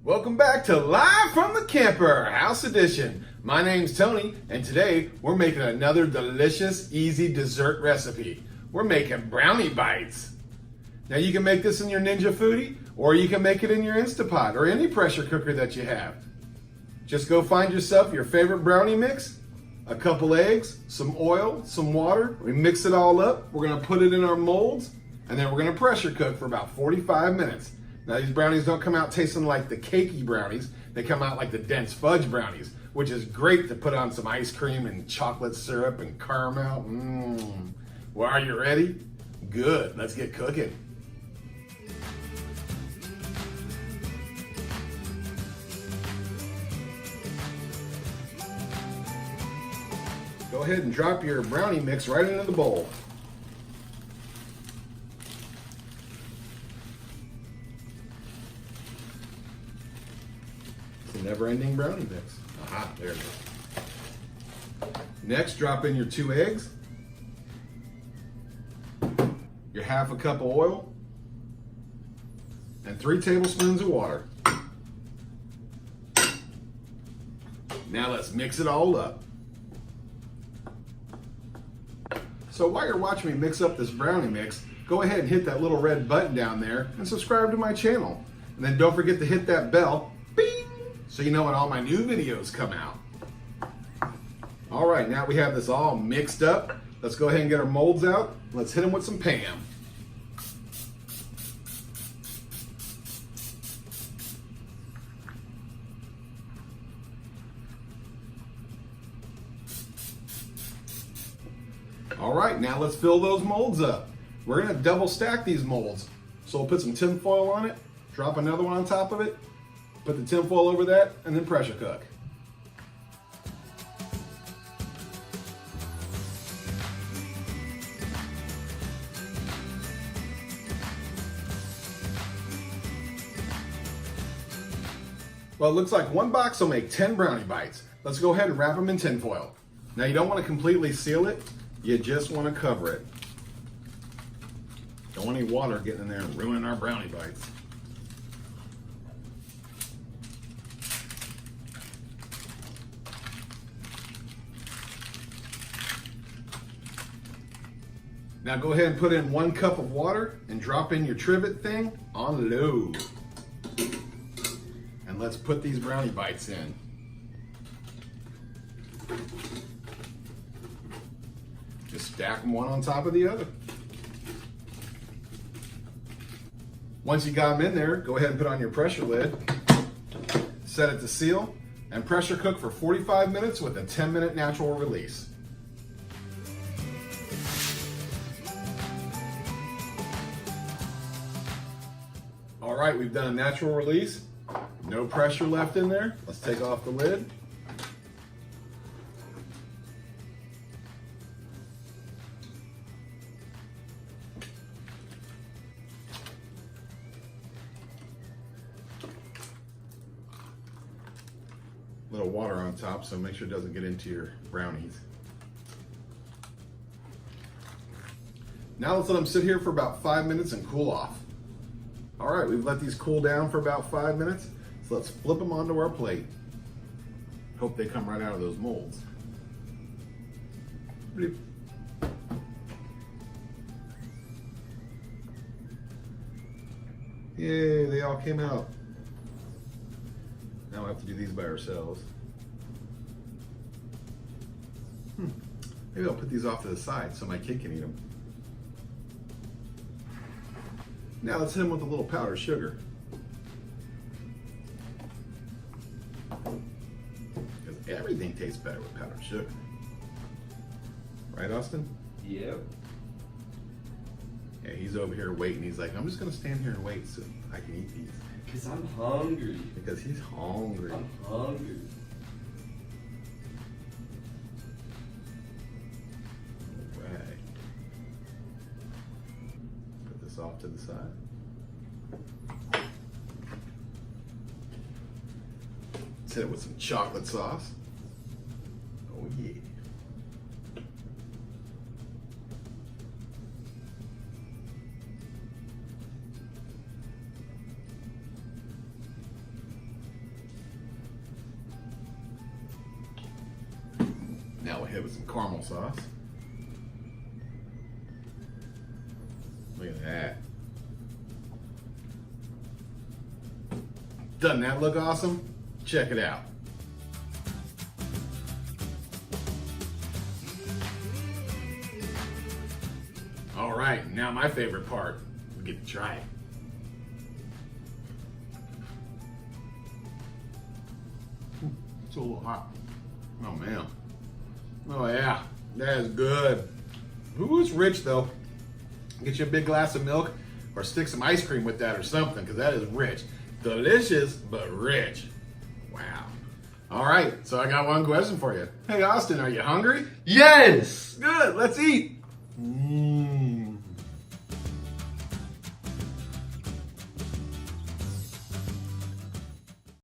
Welcome back to Live from the Camper, House Edition. My name's Tony, and today we're making another delicious, easy dessert recipe. We're making brownie bites. Now you can make this in your Ninja Foodi, or you can make it in your Instapot, or any pressure cooker that you have. Just go find yourself your favorite brownie mix, a couple eggs, some oil, some water. We mix it all up. We're gonna put it in our molds, and then we're gonna pressure cook for about 45 minutes. Now these brownies don't come out tasting like the cakey brownies. They come out like the dense fudge brownies, which is great to put on some ice cream and chocolate syrup and caramel. Well, are you ready? Good, let's get cooking. Go ahead and drop your brownie mix right into the bowl. Never-ending brownie mix. Aha, there it is. Next, drop in your 2 eggs, your half a cup of oil, and 3 tablespoons of water. Now let's mix it all up. So while you're watching me mix up this brownie mix, go ahead and hit that little red button down there and subscribe to my channel. And then don't forget to hit that bell, bing, so you know when all my new videos come out. All right, now we have this all mixed up. Let's go ahead and get our molds out. Let's hit them with some Pam. All right, now let's fill those molds up. We're gonna double stack these molds. So we'll put some tin foil on it, drop another one on top of it, put the tin foil over that, and then pressure cook. Well, it looks like one box will make 10 brownie bites. Let's go ahead and wrap them in tin foil. Now you don't want to completely seal it, you just want to cover it. Don't want any water getting in there and ruining our brownie bites. Now go ahead and put in 1 cup of water and drop in your trivet thing on low. And let's put these brownie bites in. Just stack them one on top of the other. Once you got them in there, go ahead and put on your pressure lid, set it to seal, and pressure cook for 45 minutes with a 10-minute natural release. All right, we've done a natural release. No pressure left in there. Let's take off the lid. Little water on top, so make sure it doesn't get into your brownies. Now let's let them sit here for about 5 minutes and cool off. All right, we've let these cool down for about 5 minutes, so let's flip them onto our plate. Hope they come right out of those molds. Yay, they all came out. Now we'll have to do these by ourselves. Maybe I'll put these off to the side so my kid can eat them. Now let's hit them with a little powdered sugar. Because everything tastes better with powdered sugar. Right, Austin? Yep. Yeah, he's over here waiting. He's like, I'm just gonna stand here and wait so I can eat these. Because I'm hungry. Because he's hungry. I'm hungry. All right. Put this off to the side. Let's hit it with some chocolate sauce. Oh yeah. hit with some caramel sauce. Look at that. Doesn't that look awesome? Check it out. All right, now my favorite part. We get to try it. It's a little hot. Oh man. Oh yeah, that is good. Ooh, it's rich though. Get you a big glass of milk or stick some ice cream with that or something, because that is rich. Delicious, but rich. Wow. All right, so I got one question for you. Hey Austin, are you hungry? Yes! Good, let's eat. Mmm.